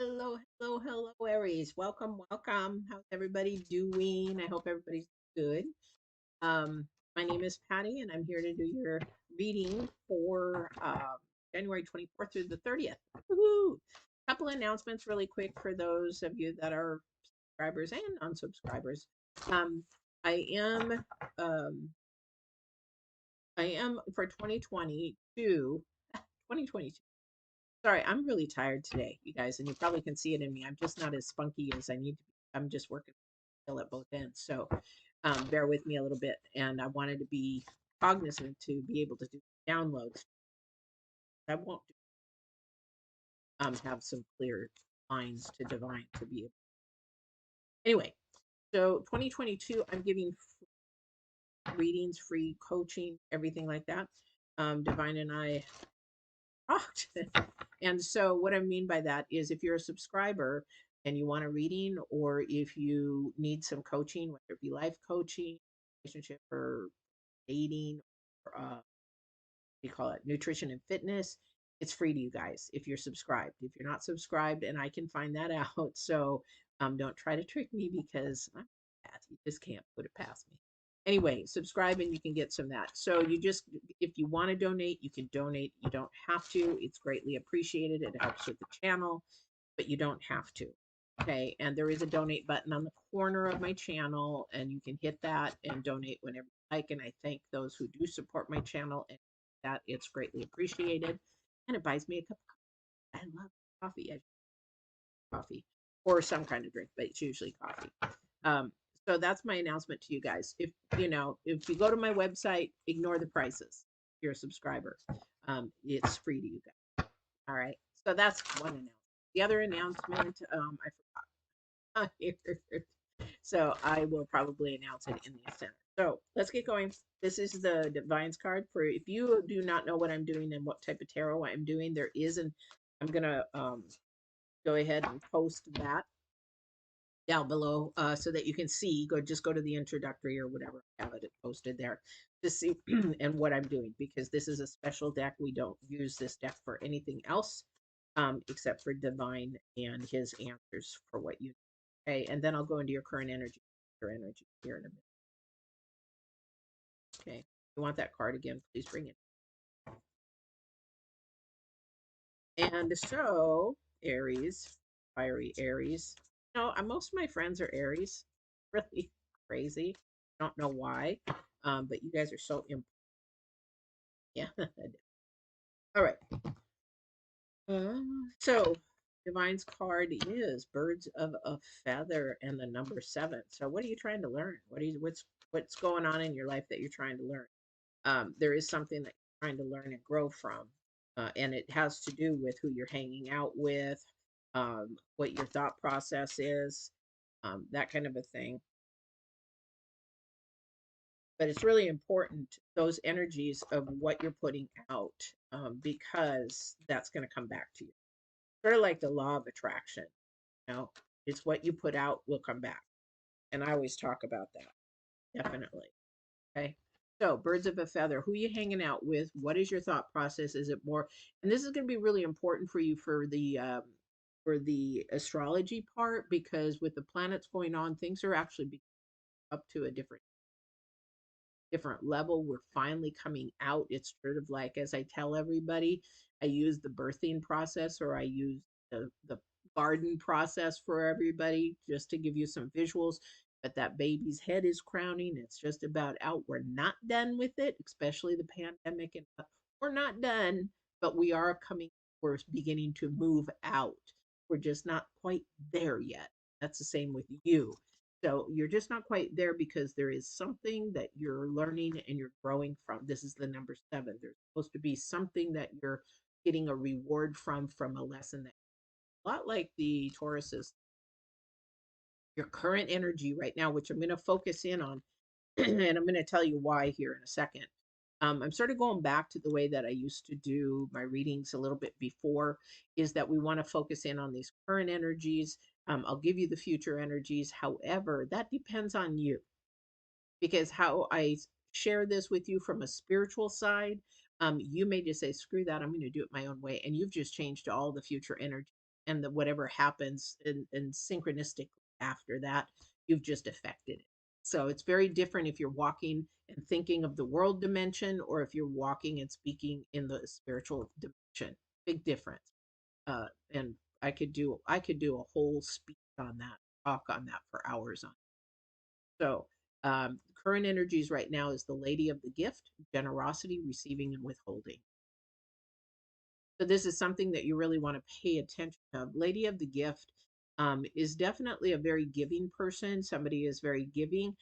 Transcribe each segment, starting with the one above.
Hello, hello, hello, Aries. Welcome, welcome. How's everybody doing? I hope everybody's good. My name is Patty, and I'm here to do your reading for January 24th through the 30th. Woohoo! Couple announcements really quick for those of you that are subscribers and unsubscribers. Um, I am um, I am for 2022, 2022. Sorry, I'm really tired today, you guys, and you probably can see it in me. I'm just not as spunky as I need to be. I'm just working still at both ends. So bear with me a little bit. And I wanted to be cognizant to be able to do downloads. I won't have some clear lines to divine to be able. Anyway, so 2022, I'm giving readings, free coaching, everything like that. Divine and I talked. And so, what I mean by that is if you're a subscriber and you want a reading, or if you need some coaching, whether it be life coaching, relationship, or dating, or we call it nutrition and fitness, it's free to you guys if you're subscribed. If you're not subscribed, and I can find that out. So don't try to trick me because I'm bad. You just can't put it past me. Anyway, subscribe and you can get some of that. So you just, if you want to donate, you can donate. You don't have to. It's greatly appreciated. It helps with the channel, but you don't have to. Okay, and there is a donate button on the corner of my channel, and you can hit that and donate whenever you like. And I thank those who do support my channel, and that it's greatly appreciated. And it buys me a cup of coffee. I love coffee. I coffee or some kind of drink, but it's usually coffee. Um, so that's my announcement to you guys. If you go to my website, ignore the prices. If you're a subscriber. It's free to you guys. All right. So that's one announcement. The other announcement, I forgot. So I will probably announce it in the center. So let's get going. This is the Divines card for if you do not know what I'm doing and what type of tarot I'm doing. There is an I'm gonna go ahead and post that down below so that you can see. Go to the introductory or whatever. I have it posted there to see and what I'm doing because this is a special deck. We don't use this deck for anything else except for divine and his answers for what you. Okay, and then I'll go into your current energy. Your energy here in a minute. Okay, if you want that card again, please bring it. And so, Aries, fiery Aries. Most of my friends are Aries. Really crazy. I don't know why, but you guys are so yeah. All right. So, Divine's card is Birds of a Feather and the number 7. So, what are you trying to learn? What's going on in your life that you're trying to learn? There is something that you're trying to learn and grow from, and it has to do with who you're hanging out with, what your thought process is, that kind of a thing. But it's really important those energies of what you're putting out because that's going to come back to you. Sort of like the law of attraction. It's what you put out will come back, and I always talk about that definitely. Okay. So, birds of a feather, who are you hanging out with? What is your thought process? Is it more, and this is going to be really important for you for the astrology part because with the planets going on, things are actually up to a different level. We're finally coming out. It's sort of like as I tell everybody, I use the birthing process or I use the garden process for everybody just to give you some visuals. But that baby's head is crowning. It's just about out. We're not done with it, especially the pandemic. And we're not done, but we are coming. We're beginning to move out. We're just not quite there yet. That's the same with you. So you're just not quite there because there is something that you're learning and you're growing from. This is the number 7. There's supposed to be something that you're getting a reward from a lesson that a lot like the Taurus's your current energy right now, which I'm going to focus in on, and I'm going to tell you why here in a second. I'm sort of going back to the way that I used to do my readings a little bit before, is that we want to focus in on these current energies. I'll give you the future energies. However, that depends on you because how I share this with you from a spiritual side, you may just say, screw that, I'm going to do it my own way. And you've just changed all the future energy. and that whatever happens in synchronistic after that, you've just affected it. So it's very different if you're walking and thinking of the world dimension, or if you're walking and speaking in the spiritual dimension. Big difference. And I could do a whole speech on that, talk on that for hours on. So current energies right now is the Lady of the Gift, generosity, receiving, and withholding. So this is something that you really want to pay attention of. Lady of the Gift is definitely a very giving person. Somebody is very giving.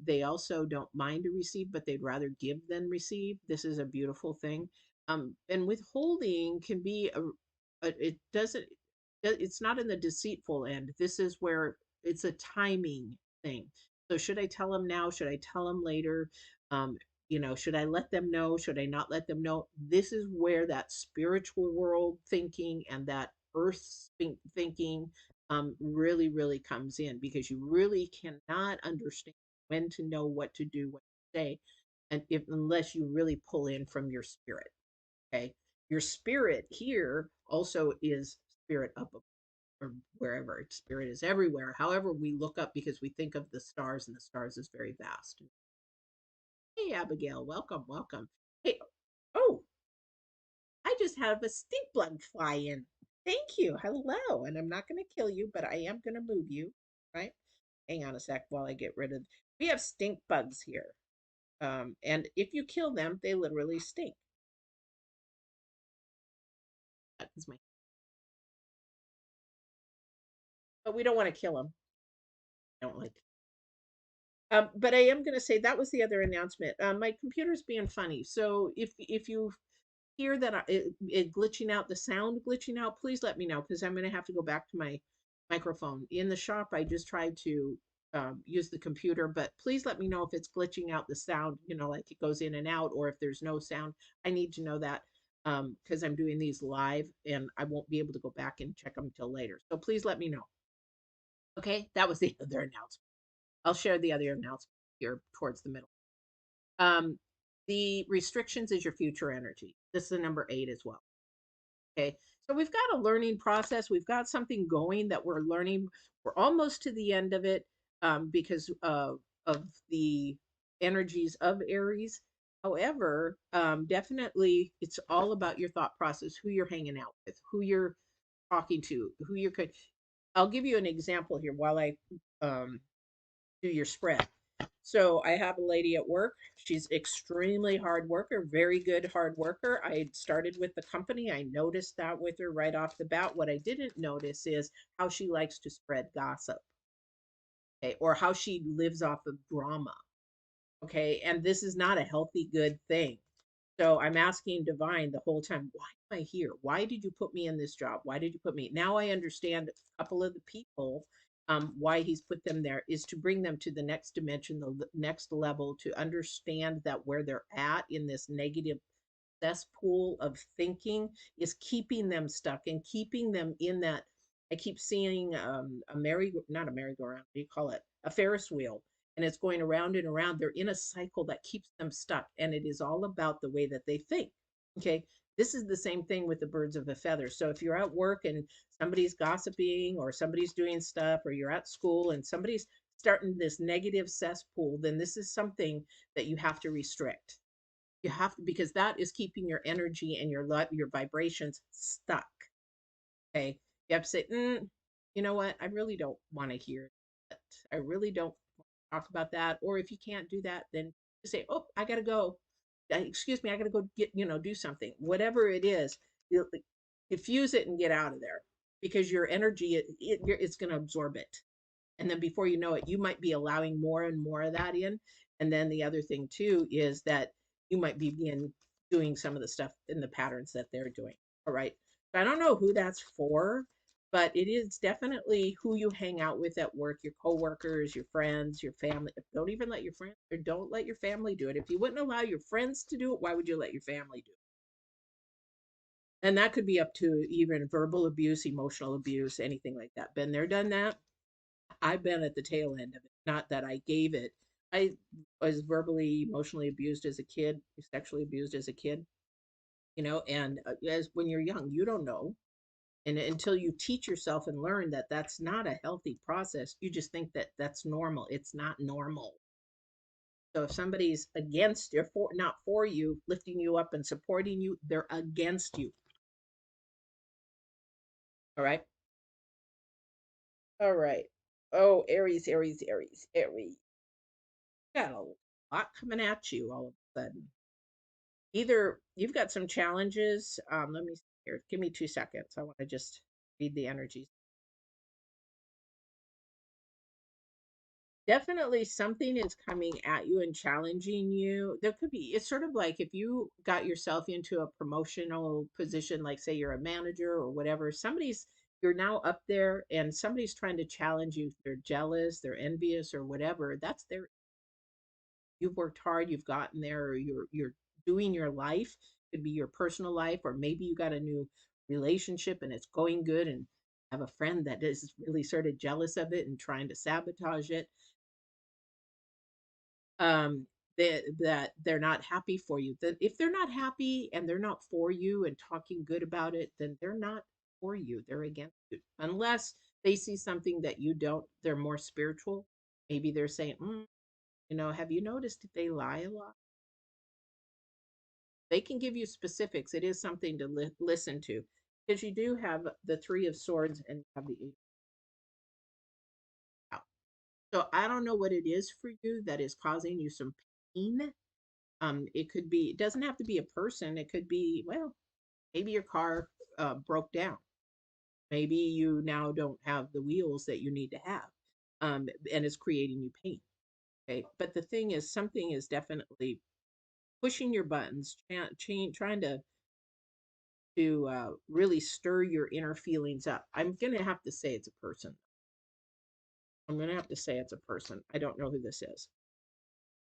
They also don't mind to receive, but they'd rather give than receive. This is a beautiful thing. And withholding can be it doesn't, it's not in the deceitful end. This is where it's a timing thing. So should I tell them now? Should I tell them later? Um, should I let them know? Should I not let them know? This is where that spiritual world thinking and that earth thinking really, really comes in, because you really cannot understand when to know what to do, what to say, and if unless you really pull in from your spirit. Okay, your spirit here also is spirit up or wherever. Spirit is everywhere. However, we look up because we think of the stars, and the stars is very vast. Hey, Abigail, welcome, welcome. Hey, oh, I just have a stink bug fly in. Thank you. Hello. And I'm not going to kill you, but I am going to move you, right? Hang on a sec while I get rid of. We have stink bugs here. And if you kill them, they literally stink. That is my, but we don't want to kill them. I don't like. But I am going to say that was the other announcement. My computer's being funny, so if you hear that it glitching out, the sound glitching out, please let me know, because I'm going to have to go back to my microphone. In the shop, I just tried to use the computer, but please let me know if it's glitching out the sound, like it goes in and out, or if there's no sound. I need to know that because I'm doing these live and I won't be able to go back and check them till later. So please let me know. Okay, that was the other announcement. I'll share the other announcement here towards the middle. Um, the restrictions is your future energy. This is the number 8 as well. Okay. So we've got a learning process. We've got something going that we're learning. We're almost to the end of it because of the energies of Aries. However, definitely it's all about your thought process, who you're hanging out with, who you're talking to, who you're. I'll give you an example here while I um, do your spread. So I have a lady at work. She's extremely hard worker, very good hard worker. I started with the company. I noticed that with her right off the bat. What I didn't notice is how she likes to spread gossip, okay, or how she lives off of drama. Okay. And this is not a healthy, good thing. So I'm asking Divine the whole time, why am I here? Why did you put me in this job? Why did you put me? Now I understand a couple of the people, why he's put them there is to bring them to the next dimension, the next level, to understand that where they're at in this negative cesspool of thinking is keeping them stuck and keeping them in that. I keep seeing not a merry-go-round, what do you call it? A Ferris wheel. And it's going around and around. They're in a cycle that keeps them stuck. And it is all about the way that they think. Okay. This is the same thing with the birds of a feather. So if you're at work and somebody's gossiping or somebody's doing stuff, or you're at school and somebody's starting this negative cesspool, then this is something that you have to restrict. You have to, because that is keeping your energy and your vibrations stuck. Okay, you have to say, you know what? I really don't want to hear that. I really don't talk about that. Or if you can't do that, then you say, oh, I gotta go. Excuse me, I gotta go get do something. Whatever it is, diffuse it and get out of there, because your energy it's going to absorb it, and then before you know it, you might be allowing more and more of that in. And then the other thing too is that you might be doing some of the stuff in the patterns that they're doing. All right. So I don't know who that's for, but it is definitely who you hang out with at work, your coworkers, your friends, your family. Don't even let your friends, or don't let your family do it. If you wouldn't allow your friends to do it, why would you let your family do it? And that could be up to even verbal abuse, emotional abuse, anything like that. Been there, done that. I've been at the tail end of it. Not that I gave it. I was verbally, emotionally abused as a kid, sexually abused as a kid, and as when you're young, you don't know. And until you teach yourself and learn that that's not a healthy process, you just think that that's normal. It's not normal. So if somebody's against you, for not for you, lifting you up and supporting you, they're against you. All right. All right. Oh, Aries, Aries, Aries, Aries. Got a lot coming at you all of a sudden. Either you've got some challenges. Let me see here. Give me 2 seconds. I want to just read the energies. Definitely something is coming at you and challenging you. There could be, it's sort of like if you got yourself into a promotional position, like say you're a manager or whatever, you're now up there and somebody's trying to challenge you. They're jealous, they're envious or whatever. That's their, you've worked hard, you've gotten there, or you're doing your life. Could be your personal life, or maybe you got a new relationship and it's going good and have a friend that is really sort of jealous of it and trying to sabotage it. That they're not happy for you. That if they're not happy and they're not for you and talking good about it, then they're not for you. They're against you. Unless they see something that you don't, they're more spiritual. Maybe they're saying, have you noticed that they lie a lot? They can give you specifics. It is something to listen to because you do have the Three of Swords and you have the Eight of Cups. So I don't know what it is for you that is causing you some pain. It could be, it doesn't have to be a person. It could be, well, maybe your car broke down. Maybe you now don't have the wheels that you need to have, and it's creating you pain. Okay, but the thing is, something is definitely pushing your buttons, trying to really stir your inner feelings up. I'm gonna have to say it's a person. I'm gonna have to say it's a person. I don't know who this is.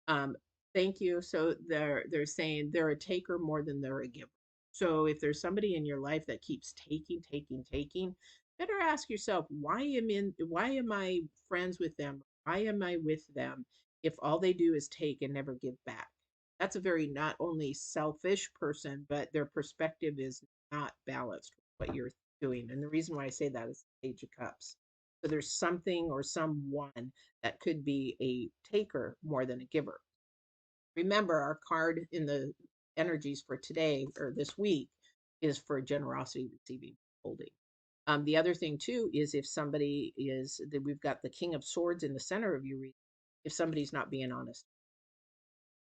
Um, Thank you. So they're saying they're a taker more than they're a giver. So if there's somebody in your life that keeps taking, taking, taking, better ask yourself, why am I friends with them? Why am I with them if all they do is take and never give back? That's a very not only selfish person, but their perspective is not balanced with what you're doing. And the reason why I say that is the Page of Cups. So there's something or someone that could be a taker more than a giver. Remember, our card in the energies for today or this week is for generosity, receiving, holding. The other thing too is if somebody is that we've got the King of Swords in the center of your reading, if somebody's not being honest,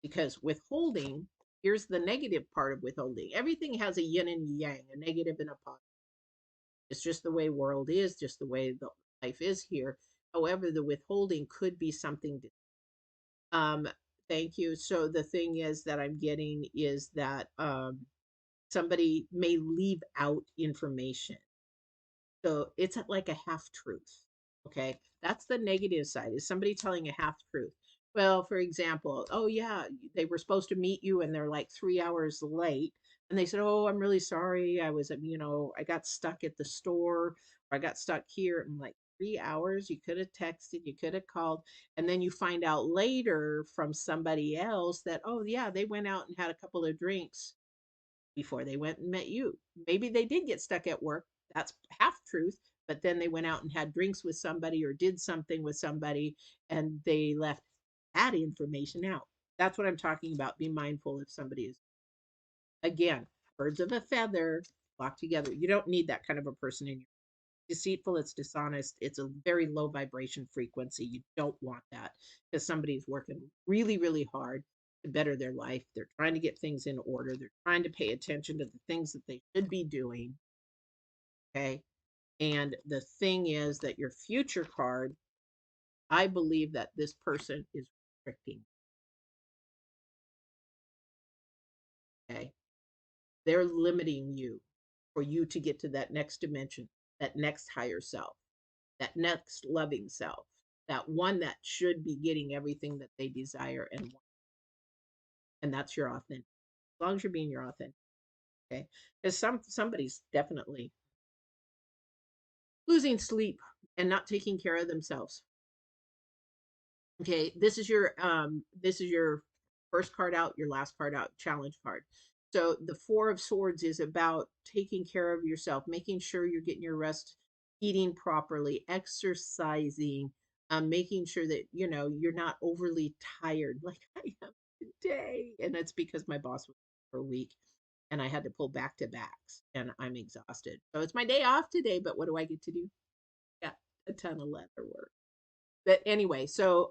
because withholding, here's the negative part of withholding. Everything has a yin and yang, a negative and a positive. It's just the way world is, just the way the life is here. However, the withholding could be something. Um, thank you. So the thing is that I'm getting is that somebody may leave out information. So it's like a half truth. Okay. That's the negative side. Is somebody telling a half truth? Well, for example, oh, yeah, they were supposed to meet you and they're like 3 hours late. And they said, oh, I'm really sorry. I got stuck at the store or I got stuck here. I'm like, 3 hours? You could have texted, you could have called. And then you find out later from somebody else that, oh, yeah, they went out and had a couple of drinks before they went and met you. Maybe they did get stuck at work. That's half truth. But then they went out and had drinks with somebody or did something with somebody and they left that information out. That's what I'm talking about. Be mindful if somebody is, again, birds of a feather flock together. You don't need that kind of a person in your deceitful, it's dishonest, it's a very low vibration frequency. You don't want that because somebody's working really, really hard to better their life. They're trying to get things in order. They're trying to pay attention to the things that they should be doing. Okay. And the thing is that your future card, I believe that this person is restricting. Okay. They're limiting you for you to get to that next dimension, that next higher self, that next loving self, that one that should be getting everything that they desire and want. And that's your authentic. As long as you're being your authentic, okay? Because somebody's definitely losing sleep and not taking care of themselves. Okay, this is your first card out, your last card out, challenge card. So the Four of Swords is about taking care of yourself, making sure you're getting your rest, eating properly, exercising, making sure that you're not overly tired like I am today. And that's because my boss was for a week and I had to pull back to backs and I'm exhausted. So it's my day off today, but what do I get to do? Yeah, a ton of leather work. But anyway, so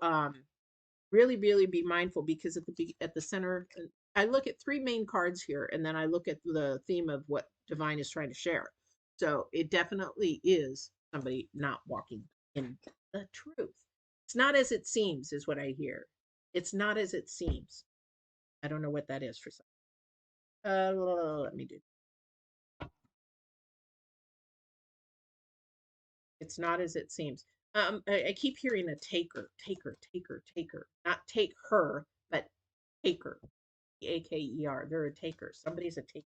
really really be mindful because at the center, I look at three main cards here and then I look at the theme of what divine is trying to share. So it definitely is somebody not walking in the truth. It's not as it seems is what I hear. It's not as it seems. I don't know what that is for some. Let me do. It's not as it seems. I keep hearing a taker, taker, taker, taker. Not take her, but taker. Aker. They're a taker. Somebody's a taker.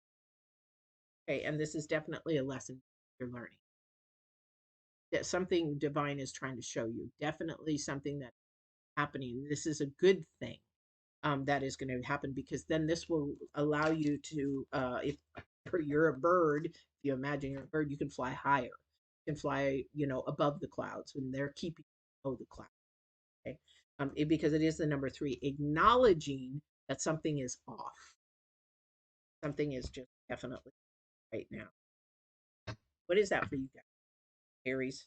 Okay, and this is definitely a lesson you're learning. That something divine is trying to show you. Definitely something that's happening. This is a good thing that is going to happen because then this will allow you to, if you're a bird, if you imagine you're a bird, you can fly higher. You can fly, above the clouds, and they're keeping below the clouds. Okay, because it is the number three, acknowledging that something is off. Something is just definitely right now. What is that for you guys, Aries?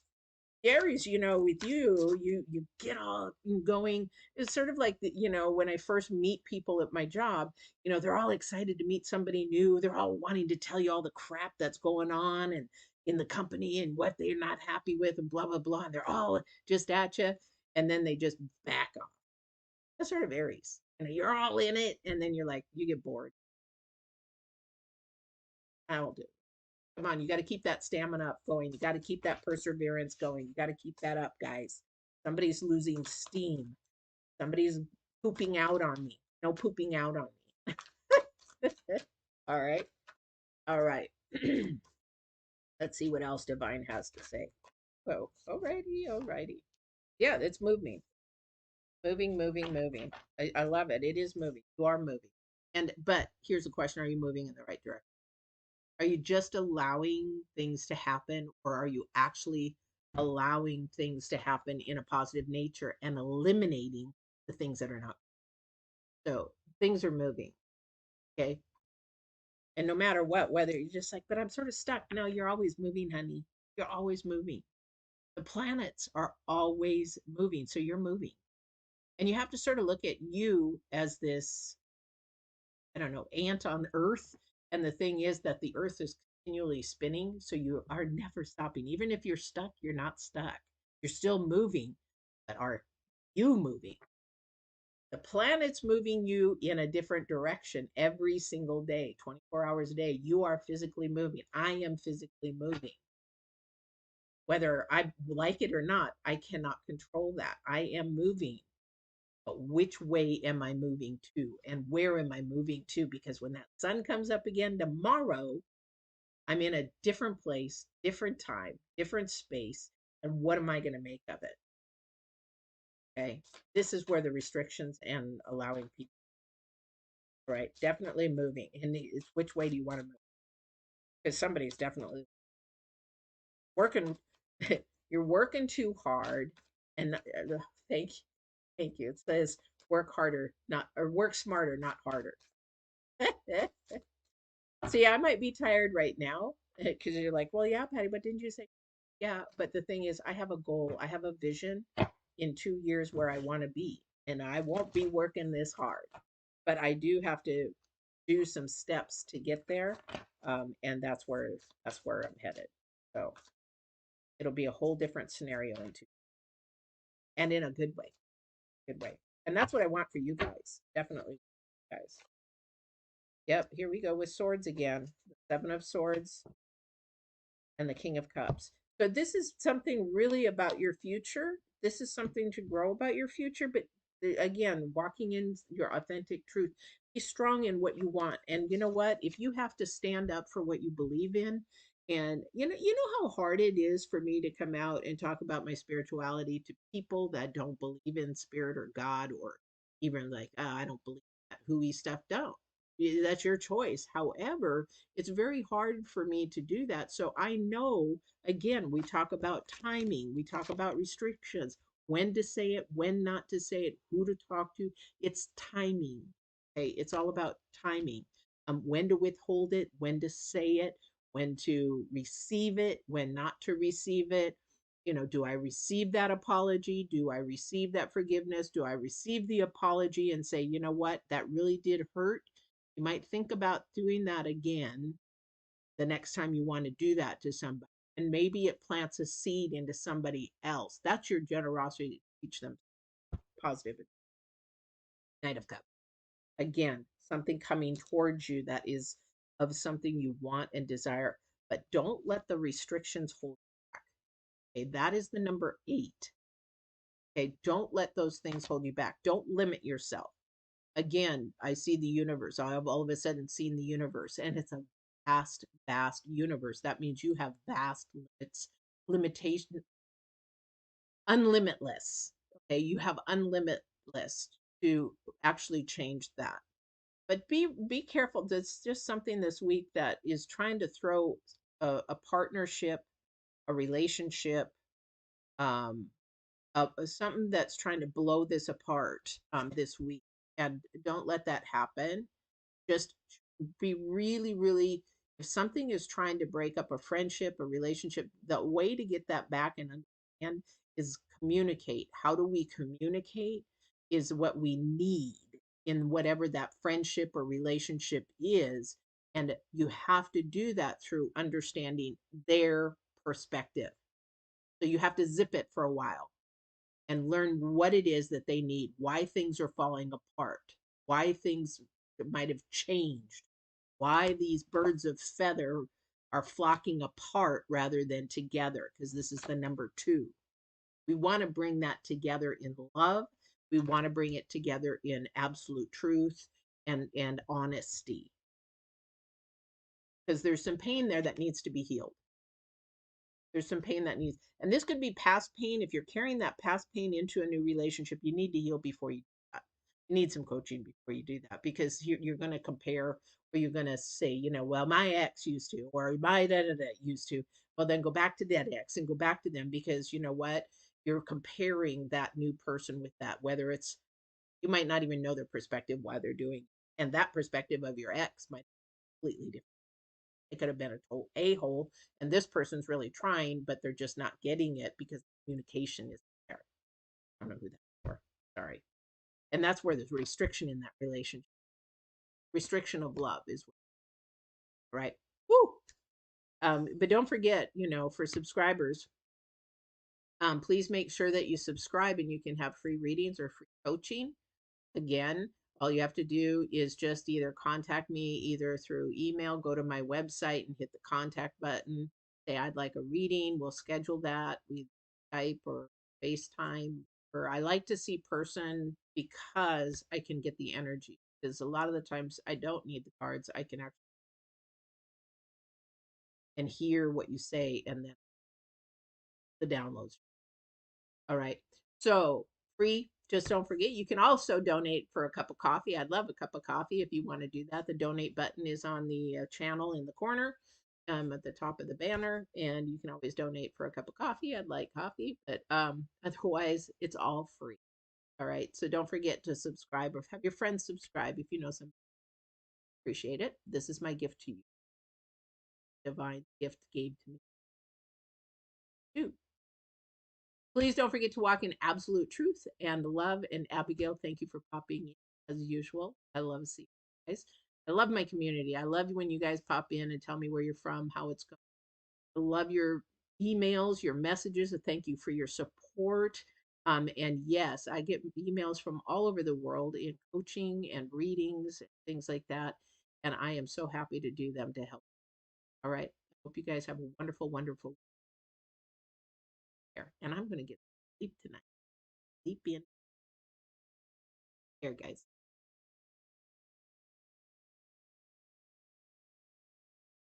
Aries, with you get all going. It's sort of like when I first meet people at my job, they're all excited to meet somebody new. They're all wanting to tell you all the crap that's going on and in the company and what they're not happy with and blah blah blah. And they're all just at you, and then they just back off. That's sort of Aries. You're all in it, and then you're like, you get bored. I'll do. Come on, you got to keep that stamina up going. You got to keep that perseverance going. You got to keep that up, guys. Somebody's losing steam. Somebody's pooping out on me. No pooping out on me. All right. All right. Let's see what else Divine has to say. Oh, alrighty, alrighty. Yeah, it's moving. Moving, moving, moving. I love it. It is moving. You are moving. But here's the question: are you moving in the right direction? Are you just allowing things to happen, or are you actually allowing things to happen in a positive nature and eliminating the things that are not? So things are moving, okay? And no matter what, whether you're just like, but I'm sort of stuck. No, you're always moving, honey. You're always moving. The planets are always moving. So you're moving. And you have to sort of look at you as this, I don't know, ant on Earth. And the thing is that the Earth is continually spinning. So you are never stopping. Even if you're stuck, you're not stuck. You're still moving. But are you moving? The planet's moving you in a different direction every single day, 24 hours a day. You are physically moving. I am physically moving. Whether I like it or not, I cannot control that. I am moving. But which way am I moving to? And where am I moving to? Because when that sun comes up again tomorrow, I'm in a different place, different time, different space. And what am I going to make of it? Okay. This is where the restrictions and allowing people, right? Definitely moving. And it's which way do you want to move? Because somebody's definitely working. You're working too hard. And thank you. Thank you. It says work harder, not or work smarter, not harder. See, I might be tired right now because you're like, well, yeah, Patty, but didn't you say? Yeah, but the thing is, I have a goal, I have a vision in 2 years where I want to be, and I won't be working this hard, but I do have to do some steps to get there, and that's where I'm headed. So it'll be a whole different scenario in two, and in a good way, and that's what I want for you guys, definitely, guys. Yep, here we go with swords again. The Seven of Swords and the King of Cups. So this is something really about your future. This is something to grow about your future, but again, walking in your authentic truth. Be strong in what you want. And you know what? If you have to stand up for what you believe in, and you know how hard it is for me to come out and talk about my spirituality to people that don't believe in spirit or God or even like, I don't believe that hooey stuff. Don't. That's your choice. However, it's very hard for me to do that. So I know, again, we talk about timing, we talk about restrictions, when to say it, when not to say it, who to talk to. It's timing. Okay. It's all about timing. When to withhold it, when to say it, when to receive it, when not to receive it. Do I receive that apology? Do I receive that forgiveness? Do I receive the apology and say, you know what, that really did hurt? You might think about doing that again the next time you want to do that to somebody. And maybe it plants a seed into somebody else. That's your generosity to teach them positive. Knight of Cups. Again, something coming towards you that is of something you want and desire, but don't let the restrictions hold you back. Okay, that is the number 8. Okay, don't let those things hold you back. Don't limit yourself. Again, I see the universe. I have all of a sudden seen the universe, and it's a vast, vast universe. That means you have vast limits, limitation, unlimitless. Okay, you have unlimitless to actually change that. But be careful. That's just something this week that is trying to throw a partnership, a relationship, um, something that's trying to blow this apart this week. And don't let that happen. Just be really, really, if something is trying to break up a friendship, a relationship, the way to get that back and understand is communicate. How do we communicate is what we need in whatever that friendship or relationship is. And you have to do that through understanding their perspective. So you have to zip it for a while and learn what it is that they need, why things are falling apart, why things might have changed, why these birds of feather are flocking apart rather than together, because this is the number 2. We want to bring that together in love. We want to bring it together in absolute truth and honesty, because there's some pain there that needs to be healed. There's some pain that needs, and this could be past pain. If you're carrying that past pain into a new relationship, you need to heal before you do that. You need some coaching before you do that, because you're going to compare, or you're going to say, well, my ex used to, or my da da da used to. Well, then go back to that ex and go back to them, because you know what? You're comparing that new person with that, whether it's, you might not even know their perspective why they're doing it. And that perspective of your ex might be completely different. It could have been a total a-hole, and this person's really trying, but they're just not getting it because communication is there. I don't know who that's for. Sorry. And that's where there's restriction in that relationship. Restriction of love is right. Woo! But don't forget, for subscribers, please make sure that you subscribe and you can have free readings or free coaching. Again, all you have to do is just either contact me either through email, go to my website and hit the contact button, say I'd like a reading. We'll schedule that. We Skype or FaceTime. Or I like to see person because I can get the energy. Because a lot of the times I don't need the cards. I can actually and hear what you say, and then the downloads. All right. So free. Just don't forget, you can also donate for a cup of coffee. I'd love a cup of coffee if you want to do that. The donate button is on the channel in the corner at the top of the banner, and you can always donate for a cup of coffee. I'd like coffee, but otherwise, it's all free. All right. So don't forget to subscribe or have your friends subscribe if you know some. Appreciate it. This is my gift to you. Divine gift gave to me too. Please don't forget to walk in absolute truth and love. And Abigail, thank you for popping in as usual. I love seeing you guys. I love my community. I love when you guys pop in and tell me where you're from, how it's going. I love your emails, your messages. And thank you for your support. And yes, I get emails from all over the world in coaching and readings and things like that. And I am so happy to do them to help. All right. I hope you guys have a wonderful, wonderful year. And I'm going to get sleep tonight. Sleep in here, guys.